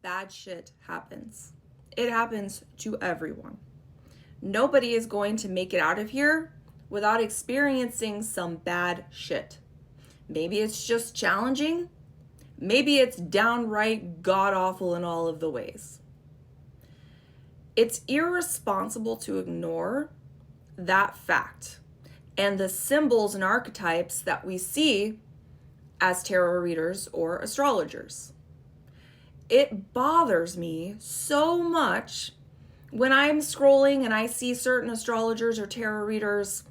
bad shit happens. It happens to everyone. Nobody is going to make it out of here without experiencing some bad shit. Maybe it's just challenging. Maybe it's downright god-awful in all of the ways. It's irresponsible to ignore that fact and the symbols and archetypes that we see as tarot readers or astrologers. It bothers me so much when I'm scrolling and I see certain astrologers or tarot readers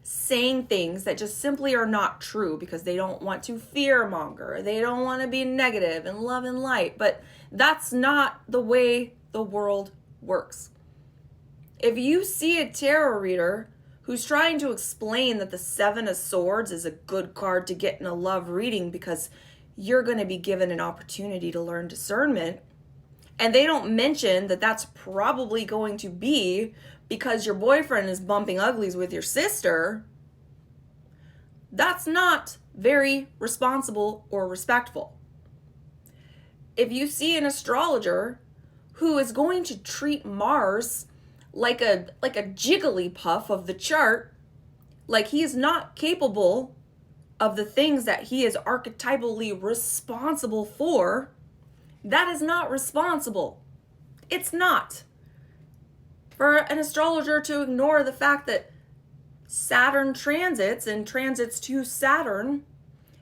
saying things that just simply are not true because they don't want to fearmonger. They don't want to be negative and love and light. But that's not the way the world works. If you see a tarot reader who's trying to explain that the Seven of Swords is a good card to get in a love reading because you're going to be given an opportunity to learn discernment, and they don't mention that that's probably going to be because your boyfriend is bumping uglies with your sister, that's not very responsible or respectful. If you see an astrologer who is going to treat Mars like a jigglypuff of the chart, like he is not capable of the things that he is archetypally responsible for, that is not responsible. It's not. For an astrologer to ignore the fact that Saturn transits and transits to Saturn,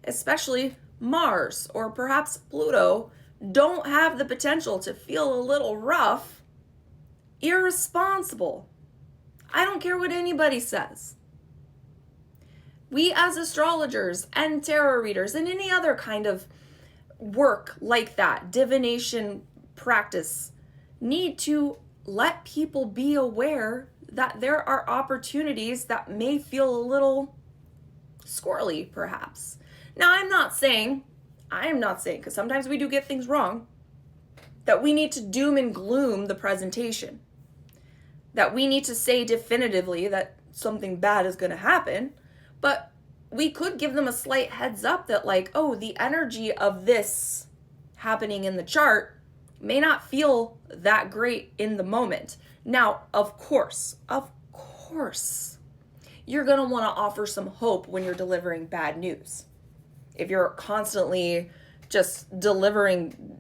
especially Mars or perhaps Pluto, don't have the potential to feel a little rough, irresponsible. I don't care what anybody says. We as astrologers and tarot readers and any other kind of work like that, divination practice, need to let people be aware that there are opportunities that may feel a little squirrely, perhaps. Now, I am not saying, because sometimes we do get things wrong, that we need to doom and gloom the presentation, that we need to say definitively that something bad is going to happen, but we could give them a slight heads up that like, oh, the energy of this happening in the chart may not feel that great in the moment. Now, of course, you're going to want to offer some hope when you're delivering bad news. If you're constantly just delivering,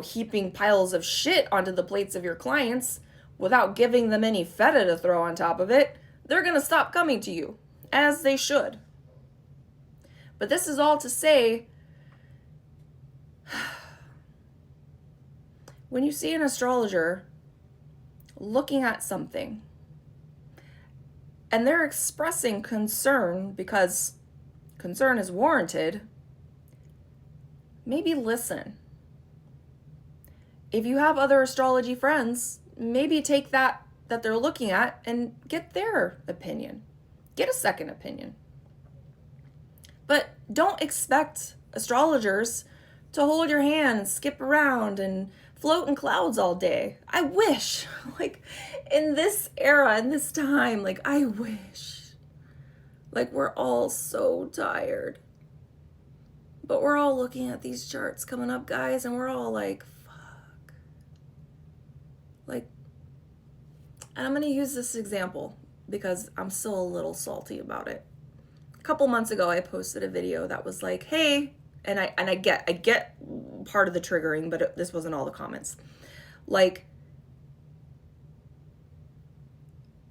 heaping piles of shit onto the plates of your clients without giving them any feta to throw on top of it, they're going to stop coming to you, as they should. But this is all to say, when you see an astrologer looking at something and they're expressing concern because concern is warranted, maybe listen. If you have other astrology friends, maybe take that they're looking at and get their opinion. Get a second opinion. But don't expect astrologers to hold your hand and skip around and float in clouds all day. I wish, in this era, in this time, I wish. We're all so tired. But we're all looking at these charts coming up, guys, and we're all like, fuck. And I'm going to use this example because I'm still a little salty about it. A couple months ago, I posted a video that was like, hey, and I get part of the triggering, but this wasn't all the comments.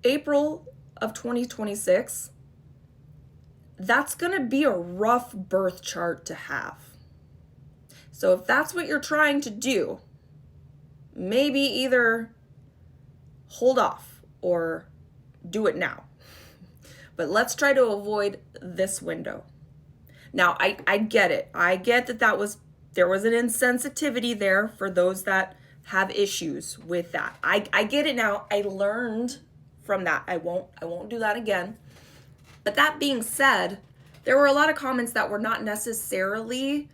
April of 2026, that's going to be a rough birth chart to have. So if that's what you're trying to do, maybe either hold off or do it now. But let's try to avoid this window. Now, I get it. I get that there was an insensitivity there for those that have issues with that. I get it now. I learned from that. I won't do that again. But that being said, there were a lot of comments that were not necessarily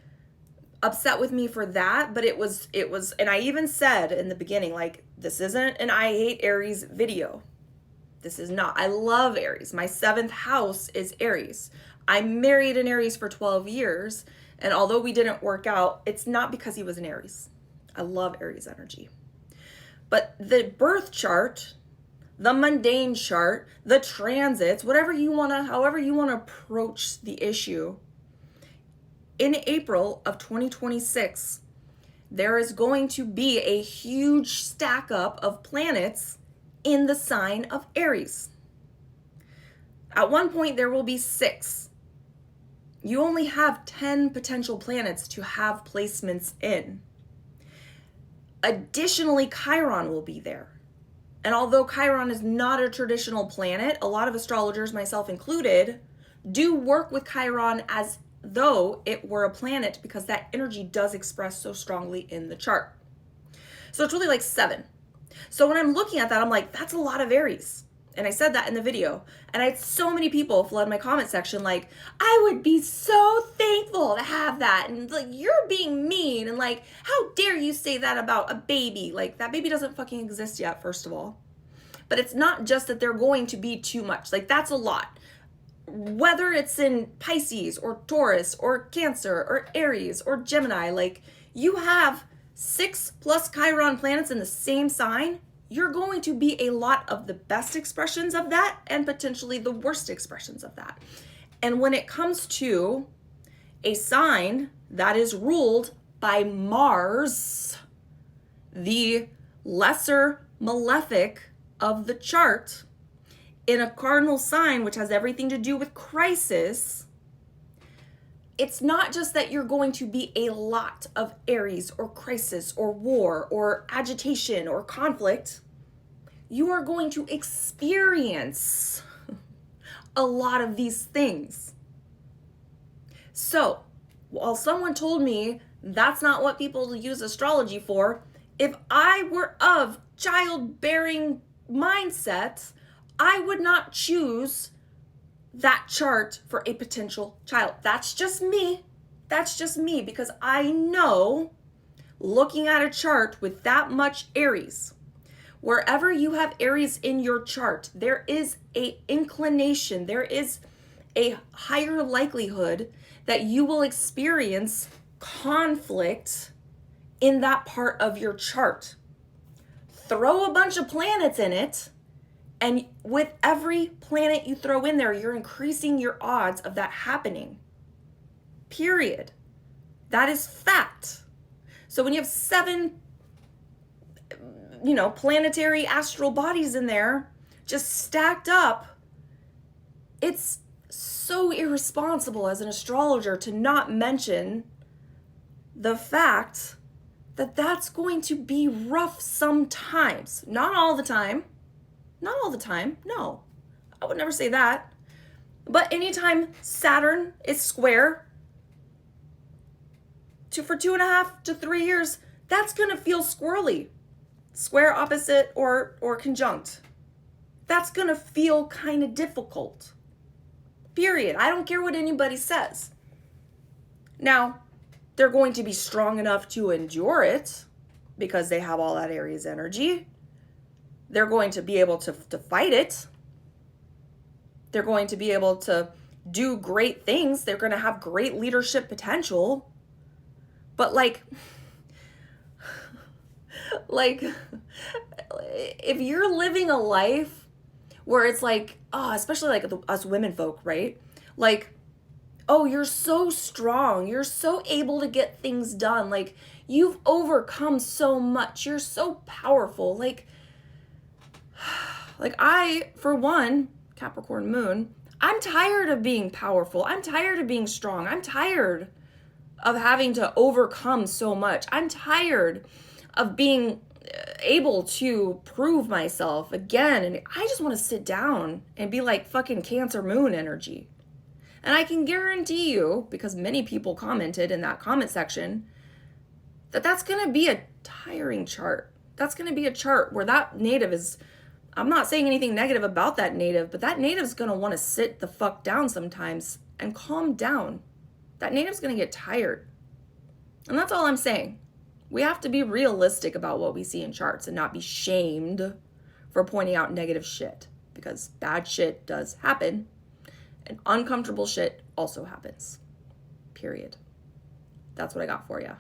upset with me for that, but it was, and I even said in the beginning, this isn't an I hate Aries video. This is not. I love Aries. My 7th house is Aries. I married an Aries for 12 years, and although we didn't work out, it's not because he was an Aries. I love Aries energy. But the birth chart, the mundane chart, the transits, however you want to approach the issue, in April of 2026, there is going to be a huge stack up of planets in the sign of Aries. At one point, there will be 6. You only have 10 potential planets to have placements in. Additionally, Chiron will be there. And although Chiron is not a traditional planet, a lot of astrologers, myself included, do work with Chiron as though it were a planet because that energy does express so strongly in the chart. So it's really like 7. So when I'm looking at that, I'm like, that's a lot of Aries. And I said that in the video. And I had so many people flood my comment section like, I would be so thankful to have that. And like, you're being mean. And like, how dare you say that about a baby? Like, that baby doesn't fucking exist yet, first of all. But it's not just that they're going to be too much. Like, that's a lot. Whether it's in Pisces or Taurus or Cancer or Aries or Gemini, like, you have 6+ Chiron planets in the same sign, you're going to be a lot of the best expressions of that and potentially the worst expressions of that. And when it comes to a sign that is ruled by Mars, the lesser malefic of the chart, in a cardinal sign, which has everything to do with crisis, it's not just that you're going to be a lot of Aries or crisis or war or agitation or conflict. You are going to experience a lot of these things. So, while someone told me that's not what people use astrology for, if I were of childbearing mindset, I would not choose that chart for a potential child. That's just me. That's just me, because I know, looking at a chart with that much Aries, wherever you have Aries in your chart, there is a inclination, there is a higher likelihood that you will experience conflict in that part of your chart. Throw a bunch of planets in it, and with every planet you throw in there, you're increasing your odds of that happening. Period. That is fact. So when you have 7, planetary astral bodies in there, just stacked up, it's so irresponsible as an astrologer to not mention the fact that that's going to be rough sometimes. Not all the time. Not all the time. No, I would never say that. But anytime Saturn is square for 2.5 to 3 years, that's going to feel squirrely. Square, opposite, or conjunct. That's going to feel kind of difficult. Period. I don't care what anybody says. Now, they're going to be strong enough to endure it because they have all that Aries energy. They're going to be able to fight it. They're going to be able to do great things. They're going to have great leadership potential. But like, if you're living a life where it's like, especially like us women folk, right? Like, oh, you're so strong. You're so able to get things done. Like, you've overcome so much. You're so powerful. Like I, for one, Capricorn moon, I'm tired of being powerful. I'm tired of being strong. I'm tired of having to overcome so much. I'm tired of being able to prove myself again. And I just want to sit down and be like fucking Cancer moon energy. And I can guarantee you, because many people commented in that comment section, that that's going to be a tiring chart. That's going to be a chart where that native is, I'm not saying anything negative about that native, but that native's going to want to sit the fuck down sometimes and calm down. That native's going to get tired. And that's all I'm saying. We have to be realistic about what we see in charts and not be shamed for pointing out negative shit, because bad shit does happen and uncomfortable shit also happens. Period. That's what I got for you.